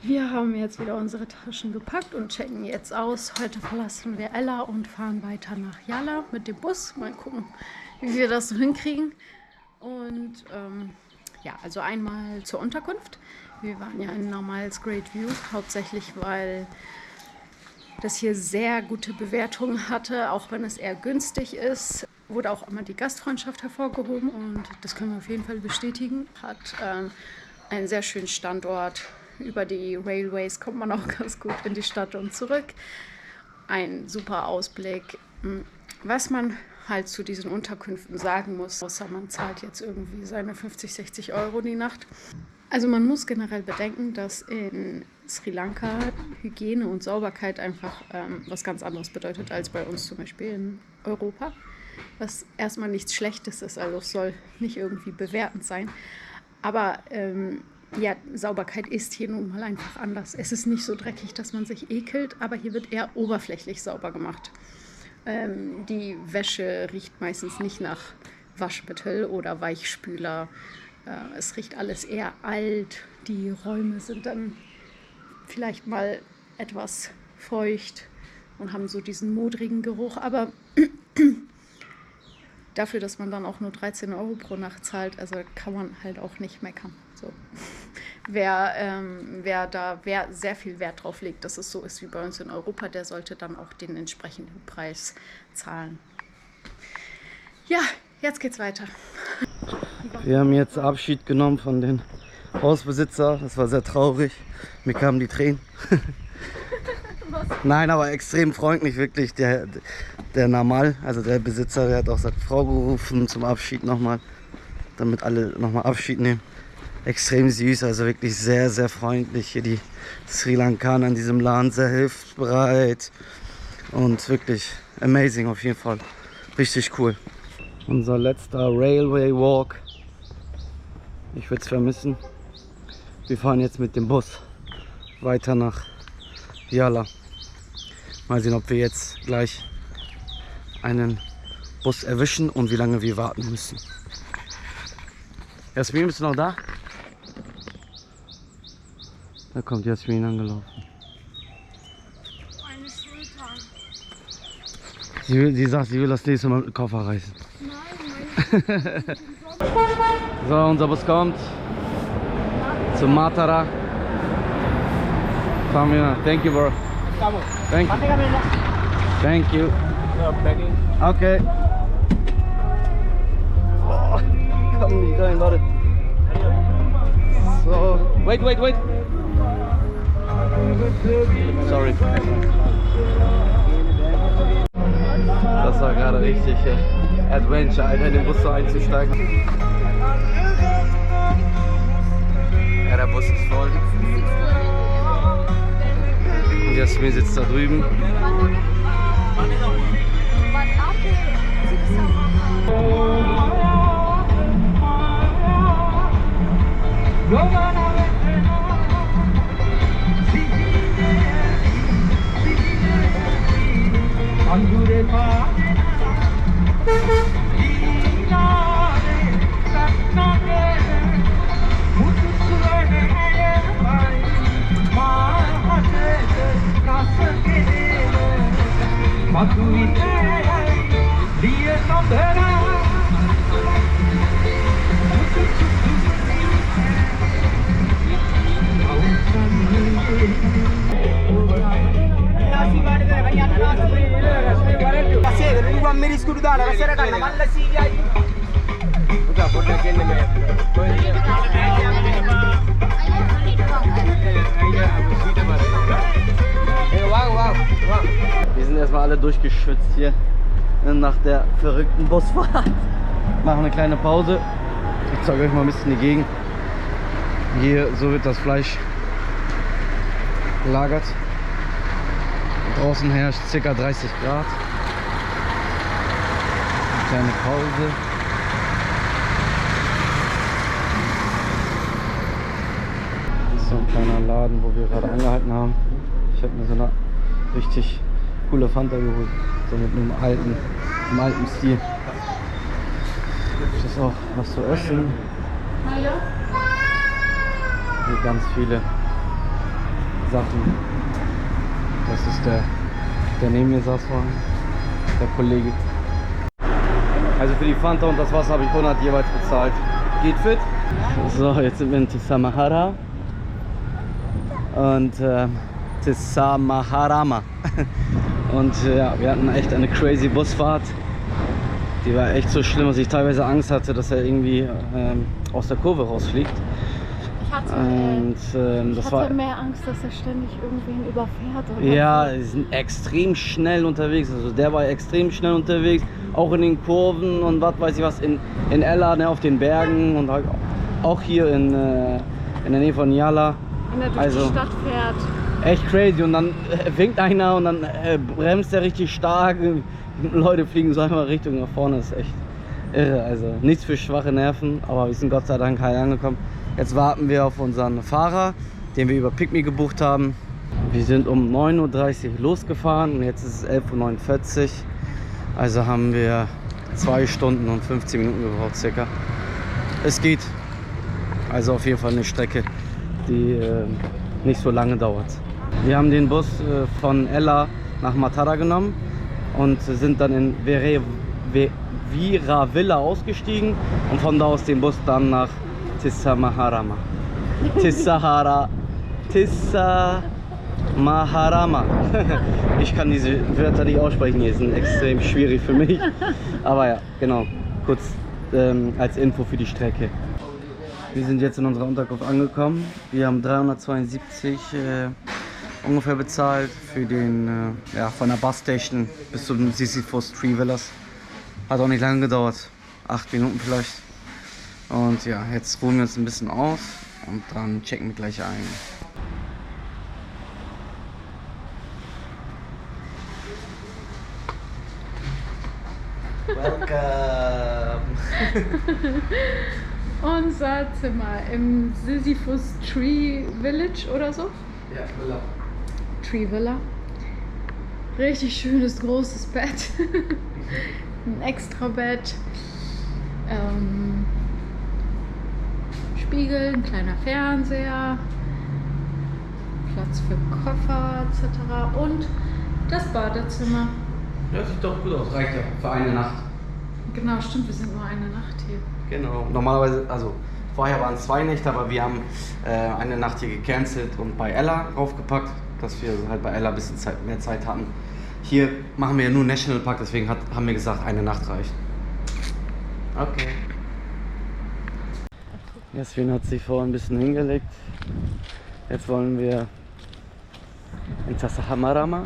Wir haben jetzt wieder unsere Taschen gepackt und checken jetzt aus. Heute verlassen wir Ella und fahren weiter nach Yala mit dem Bus. Mal gucken, wie wir das so hinkriegen. Und ja, also einmal zur Unterkunft. Wir waren ja in Normals Great View, hauptsächlich weil das hier sehr gute Bewertungen hatte, auch wenn es eher günstig ist. Wurde auch immer die Gastfreundschaft hervorgehoben und das können wir auf jeden Fall bestätigen. Hat einen sehr schönen Standort. Über die Railways kommt man auch ganz gut in die Stadt und zurück. Ein super Ausblick. Was man halt zu diesen Unterkünften sagen muss, außer man zahlt jetzt irgendwie seine 50, 60 Euro die Nacht. Also man muss generell bedenken, dass in Sri Lanka Hygiene und Sauberkeit einfach was ganz anderes bedeutet als bei uns zum Beispiel in Europa. Was erstmal nichts Schlechtes ist, also es soll nicht irgendwie bewertend sein. Aber ja, Sauberkeit ist hier nun mal einfach anders. Es ist nicht so dreckig, dass man sich ekelt, aber hier wird eher oberflächlich sauber gemacht. Die Wäsche riecht meistens nicht nach Waschmittel oder Weichspüler. Es riecht alles eher alt. Die Räume sind dann vielleicht mal etwas feucht und haben so diesen modrigen Geruch. Aber dafür, dass man dann auch nur 13 Euro pro Nacht zahlt, also kann man halt auch nicht meckern. So. Wer sehr viel Wert drauf legt, dass es so ist wie bei uns in Europa, der sollte dann auch den entsprechenden Preis zahlen. Ja, jetzt geht's weiter. Wir haben jetzt Abschied genommen von den Hausbesitzer. Das war sehr traurig. Mir kamen die Tränen. Nein, aber extrem freundlich, wirklich. Der Namal, also der Besitzer, der hat auch seine Frau gerufen zum Abschied nochmal, damit alle nochmal Abschied nehmen. Extrem süß, also wirklich sehr, sehr freundlich. Hier die Sri Lankaner in diesem Land, sehr hilfsbereit und wirklich amazing auf jeden Fall. Richtig cool. Unser letzter Railway Walk. Ich würde es vermissen. Wir fahren jetzt mit dem Bus weiter nach Yala. Mal sehen, ob wir jetzt gleich einen Bus erwischen und wie lange wir warten müssen. Jasmin, bist du noch da? Da kommt Jasmin angelaufen. Meine Schulter. Sie sagt, sie will das nächste Mal mit dem Koffer reißen. Nein, So, unser Bus kommt zum Matara. Fahren wir. Thank you, bro. Thank you. Thank you. Okay. Oh, komm nicht rein, warte. So. Wait. Sorry. Das war gerade richtig Adventure, Alter, in den Bus so einzusteigen. Ja, der Bus ist voll. Und Jasmin sitzt da drüben. Wir sind erstmal alle durchgeschwitzt hier nach der verrückten Busfahrt. Machen eine kleine Pause. Ich zeige euch mal ein bisschen die Gegend. Hier, so wird das Fleisch gelagert. Draußen herrscht ca. 30 Grad. Eine kleine Pause. Das ist so ein kleiner Laden, wo wir gerade angehalten haben. Ich habe mir so eine richtig coole Fanta geholt. So mit einem im alten Stil. Gibt es auch was zu essen. Hier ganz viele Sachen. Das ist der neben mir saß vorhin, der Kollege. Also für die Fanta und das Wasser habe ich 100 jeweils bezahlt. Geht fit? So, jetzt sind wir in Tisamahara und Tisamaharama. Und ja, wir hatten echt eine crazy Busfahrt. Die war echt so schlimm, dass ich teilweise Angst hatte, dass er irgendwie aus der Kurve rausfliegt. Ich hatte mehr Angst, dass er ständig irgendwen überfährt. Oder ja, die sind extrem schnell unterwegs. Also der war extrem schnell unterwegs, auch in den Kurven und was weiß ich was, in Ella, ne, auf den Bergen und halt auch hier in der Nähe von Yala. Wenn er durch die Stadt fährt. Echt crazy und dann winkt einer und dann bremst er richtig stark. Leute fliegen so einmal Richtung nach vorne, das ist echt irre. Also nichts für schwache Nerven, aber wir sind Gott sei Dank heil angekommen. Jetzt warten wir auf unseren Fahrer, den wir über Picme gebucht haben. Wir sind um 9:30 Uhr losgefahren und jetzt ist es 11:49 Uhr. Also haben wir 2 Stunden und 15 Minuten gebraucht circa. Es geht. Also auf jeden Fall eine Strecke, die nicht so lange dauert. Wir haben den Bus von Ella nach Matara genommen und sind dann in Viravilla ausgestiegen und von da aus den Bus dann nach Tisamaharama. Tisamaharama. Ich kann diese Wörter nicht aussprechen, die sind extrem schwierig für mich. Aber ja, genau, kurz als Info für die Strecke. Wir sind jetzt in unserer Unterkunft angekommen. Wir haben 372 ungefähr bezahlt für den, von der Busstation bis zum Sisyphus Tree Villas. Hat auch nicht lange gedauert, 8 Minuten vielleicht. Und ja, jetzt ruhen wir uns ein bisschen aus und dann checken wir gleich ein. Welcome! Unser Zimmer im Sisyphus Tree Village oder so? Ja, Villa. Tree Villa. Richtig schönes, großes Bett. Ein extra Bett. Spiegel, ein kleiner Fernseher. Platz für Koffer etc. Und das Badezimmer. Ja, sieht doch gut aus. Reicht ja für eine Nacht. Genau, stimmt, wir sind nur eine Nacht hier. Genau. Normalerweise, also vorher waren es 2 Nächte, aber wir haben eine Nacht hier gecancelt und bei Ella raufgepackt, dass wir halt bei Ella ein bisschen mehr Zeit hatten. Hier machen wir ja nur Nationalpark, deswegen haben wir gesagt, eine Nacht reicht. Okay. Jasmin hat sich vorhin ein bisschen hingelegt. Jetzt wollen wir in Tisamaharama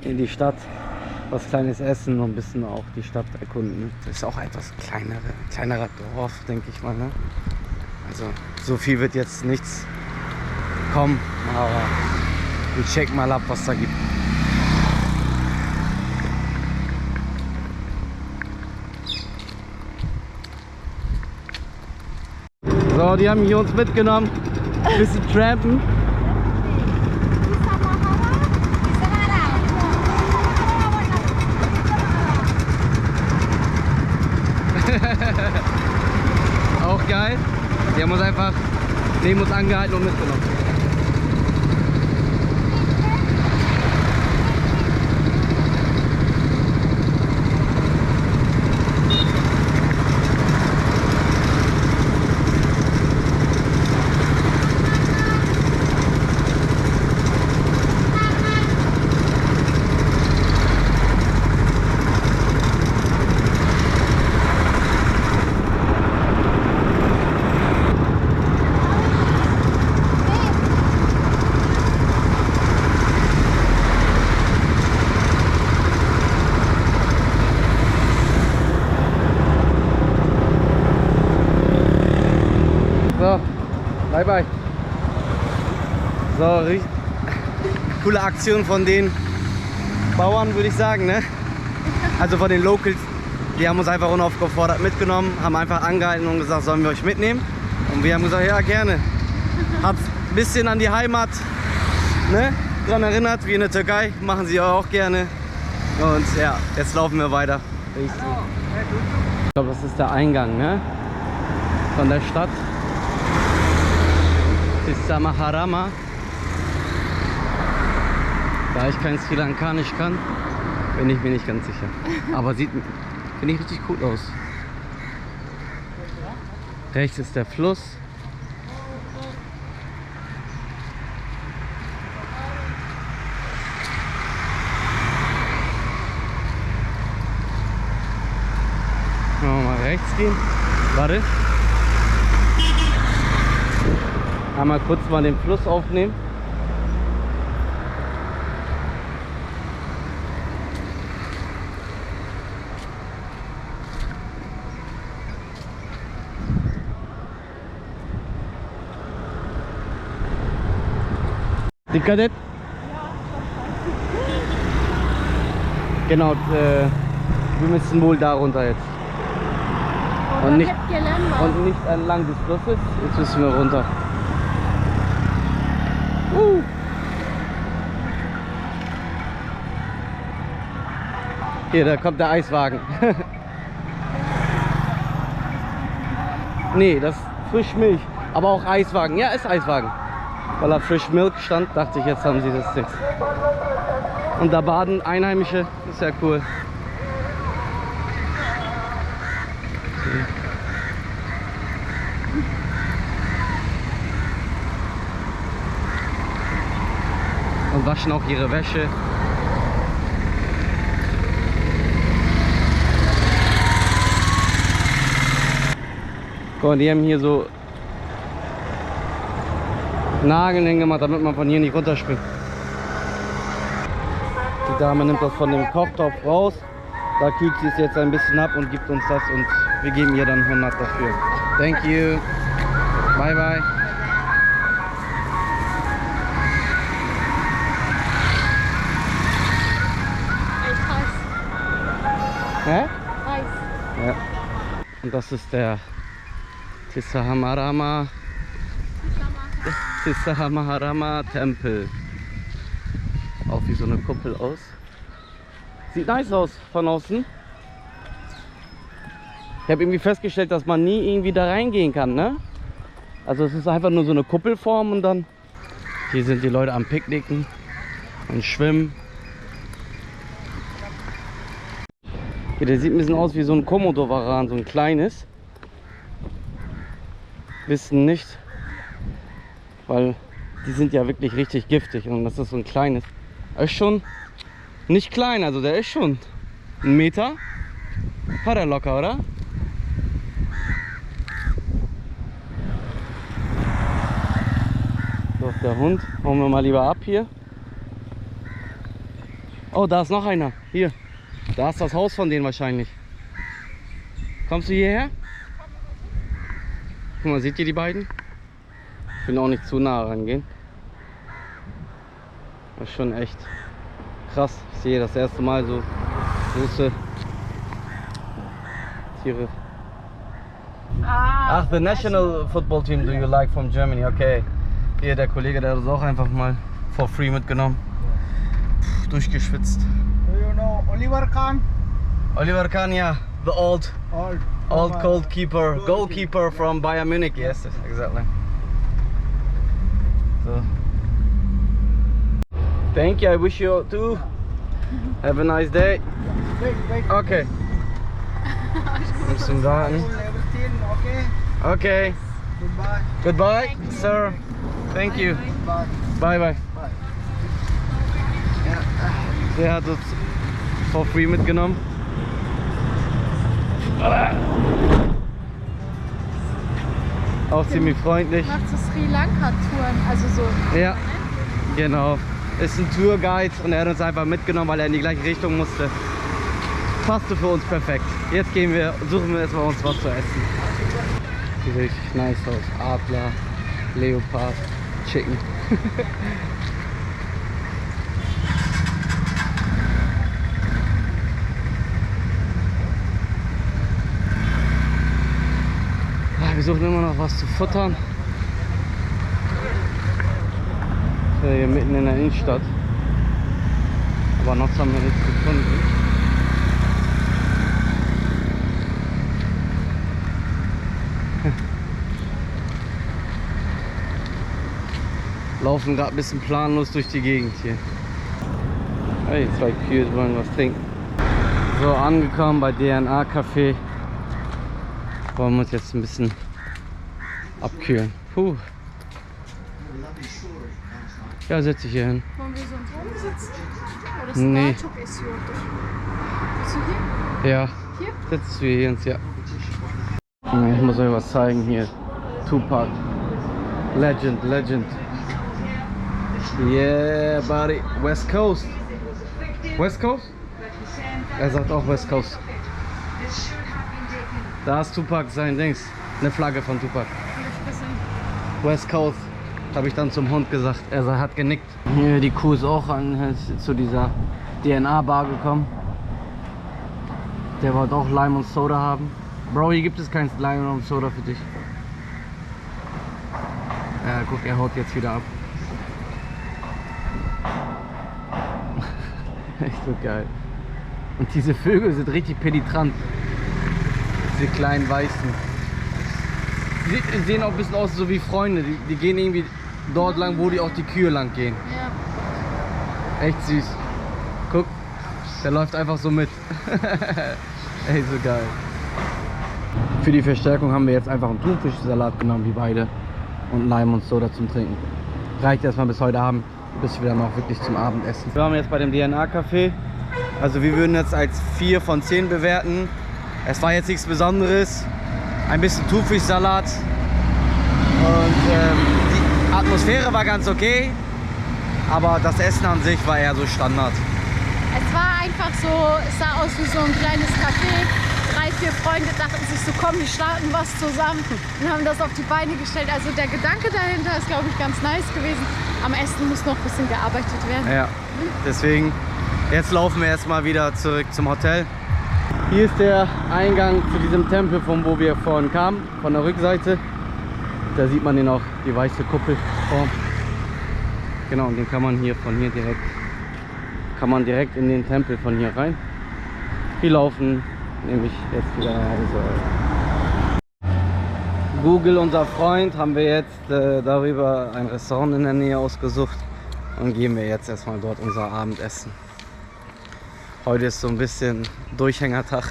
in die Stadt was Kleines essen und ein bisschen auch die Stadt erkunden. Das ist auch etwas kleinerer Dorf, denke ich mal. Ne? Also so viel wird jetzt nichts kommen, aber wir checken mal ab, was da gibt. So, die haben hier uns mitgenommen, ein bisschen trampen. Auch geil. Die haben uns einfach neben uns angehalten und mitgenommen. So, bye bye. So, coole Aktion von den Bauern, würde ich sagen, ne? Also von den Locals. Die haben uns einfach unaufgefordert mitgenommen, haben einfach angehalten und gesagt, sollen wir euch mitnehmen? Und wir haben gesagt, ja, gerne. Hat ein bisschen an die Heimat, ne, dran erinnert, wie in der Türkei. Machen sie auch gerne. Und ja, jetzt laufen wir weiter. Ich glaube, das ist der Eingang, ne? Von der Stadt. Tissa Maharama. Da ich kein Sri Lankanisch kann, bin ich mir nicht ganz sicher. Aber finde ich richtig cool aus. Rechts ist der Fluss. Mal rechts gehen. Warte. Einmal kurz mal den Fluss aufnehmen. Dikkat et. Genau, wir müssen wohl da runter jetzt. Und nicht entlang des Flusses. Jetzt müssen wir runter. Hier, da kommt der Eiswagen. Nee, das ist Frischmilch. Aber auch Eiswagen. Ja, ist Eiswagen. Weil da Frisch Milk stand, dachte ich, jetzt haben sie das nichts. Und da baden Einheimische. Ist ja cool. Und waschen auch ihre Wäsche. Guck mal, die haben hier so Nageln hingemacht, damit man von hier nicht runterspringt. Die Dame nimmt das von dem Kochtopf raus. Da kühlt sie es jetzt ein bisschen ab und gibt uns das und wir geben ihr dann 100 dafür. Thank you. Bye bye. Hä? Ja. Und das ist der Tissa Maharama Tempel. Auch wie so eine Kuppel aus. Sieht nice aus von außen. Ich habe irgendwie festgestellt, dass man nie irgendwie da reingehen kann, ne? Also es ist einfach nur so eine Kuppelform und dann... Hier sind die Leute am Picknicken und schwimmen. Hier, der sieht ein bisschen aus wie so ein Komodo-Varan, so ein kleines. Wissen nicht, weil die sind ja wirklich richtig giftig und das ist so ein kleines. Er ist schon nicht klein, also der ist schon 1 Meter. Hat er locker, oder? So, der Hund. Hauen wir mal lieber ab hier. Oh, da ist noch einer. Hier. Da ist das Haus von denen wahrscheinlich. Kommst du hierher? Guck mal, seht ihr die beiden? Ich will auch nicht zu nah rangehen. Das ist schon echt krass. Ich sehe das erste Mal so große Tiere. Ach, the national football team do you like from Germany? Okay. Hier der Kollege, der hat das auch einfach mal for free mitgenommen. Puh, durchgeschwitzt. Do you know Oliver Kahn? Oliver Kahn, yeah. The old goalkeeper from Bayern Munich. Yes, exactly. So. Thank you. I wish you too. Have a nice day. Wait. Okay. Müssen warten. Everything okay? Okay. Goodbye. Goodbye, sir. Thank you. Bye. Bye bye. Der hat uns for free mitgenommen. Auch ziemlich freundlich. Macht so Sri Lanka-Touren, also so. Ja, genau. Ist ein Tourguide und er hat uns einfach mitgenommen, weil er in die gleiche Richtung musste. Passte für uns perfekt. Jetzt suchen wir erstmal uns was zu essen. Sieht richtig nice aus. Adler, Leopard, Chicken. Wir suchen immer noch was zu futtern. Hier mitten in der Innenstadt. Aber noch haben wir nichts gefunden. Laufen gerade ein bisschen planlos durch die Gegend hier. Hey, 2 Kühe wollen was trinken. So, angekommen bei DNA Café. Wollen wir uns jetzt ein bisschen abkühlen. Puh. Ja, setz dich hier hin. Wollen wir sonst rumsitzen? Oder Nee. Bist du hier? Ja. Hier? Setzt du hier ins, ja. Ich muss euch was zeigen hier. Tupac. Legend, Legend. Yeah, buddy. West Coast. West Coast? Er sagt auch West Coast. Da ist Tupac sein Dings. Eine Flagge von Tupac. West Coast. Habe ich dann zum Hund gesagt. Er hat genickt. Hier, die Kuh ist auch zu dieser DNA-Bar gekommen. Der wollte auch Lime und Soda haben. Bro, hier gibt es kein Lime und Soda für dich. Ja, guck, er haut jetzt wieder ab. Echt so geil. Und diese Vögel sind richtig penetrant. Diese kleinen Weißen. Die sehen auch ein bisschen aus so wie Freunde. Die gehen irgendwie dort lang, wo die auch die Kühe lang gehen. Ja. Echt süß. Guck, der läuft einfach so mit. Ey, so geil. Für die Verstärkung haben wir jetzt einfach einen Thunfischsalat genommen, wie beide. Und Lime und Soda zum Trinken. Reicht erstmal bis heute Abend, bis wir dann auch wirklich zum Abendessen. Wir waren jetzt bei dem DNA-Café. Also wir würden jetzt als 4 von 10 bewerten. Es war jetzt nichts Besonderes. Ein bisschen Thunfischsalat. Und die Atmosphäre war ganz okay. Aber das Essen an sich war eher so Standard. Es war einfach so, es sah aus wie so ein kleines Café. 3, 4 Freunde dachten sich so, komm, wir starten was zusammen und haben das auf die Beine gestellt. Also der Gedanke dahinter ist, glaube ich, ganz nice gewesen. Am Essen muss noch ein bisschen gearbeitet werden. Ja, deswegen, jetzt laufen wir erstmal wieder zurück zum Hotel. Hier ist der Eingang zu diesem Tempel, von wo wir vorhin kamen, von der Rückseite. Da sieht man den auch, die weiße Kuppelform. Genau, und den kann man hier von hier direkt in den Tempel von hier rein. Wir laufen nämlich jetzt wieder nach Hause. Google, unser Freund, haben wir jetzt darüber ein Restaurant in der Nähe ausgesucht und gehen wir jetzt erstmal dort unser Abendessen. Heute ist so ein bisschen Durchhängertag.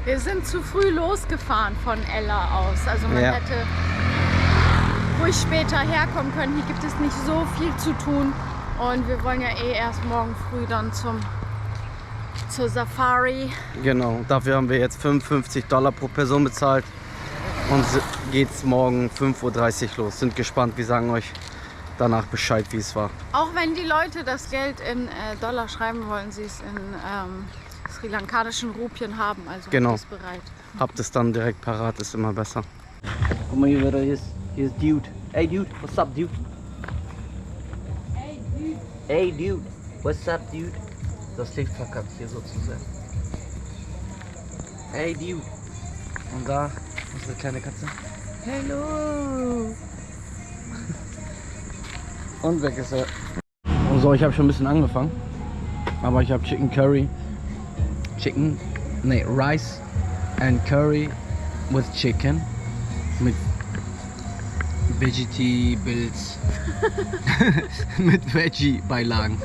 Wir sind zu früh losgefahren von Ella aus. Also man hätte ruhig später herkommen können. Hier gibt es nicht so viel zu tun. Und wir wollen ja eh erst morgen früh dann zur Safari. Genau, dafür haben wir jetzt $55 pro Person bezahlt. Und geht's morgen 5:30 Uhr los. Sind gespannt, wir sagen euch danach Bescheid, wie es war. Auch wenn die Leute das Geld in Dollar schreiben wollen, sie es in sri lankanischen Rupien haben. Also genau. habt es bereit. Habt es dann direkt parat, ist immer besser. Guck mal hier, hier ist Dude. Hey Dude, what's up Dude? Hey, Dude. Hey Dude, what's up Dude? Das Licht verkackt hier sozusagen. Hey Dude. Und da unsere kleine Katze. Hello. Und weg ist er. So, ich habe schon ein bisschen angefangen. Aber ich habe Rice and Curry with Chicken. Mit Vegetables. Mit Veggie-Beilagen.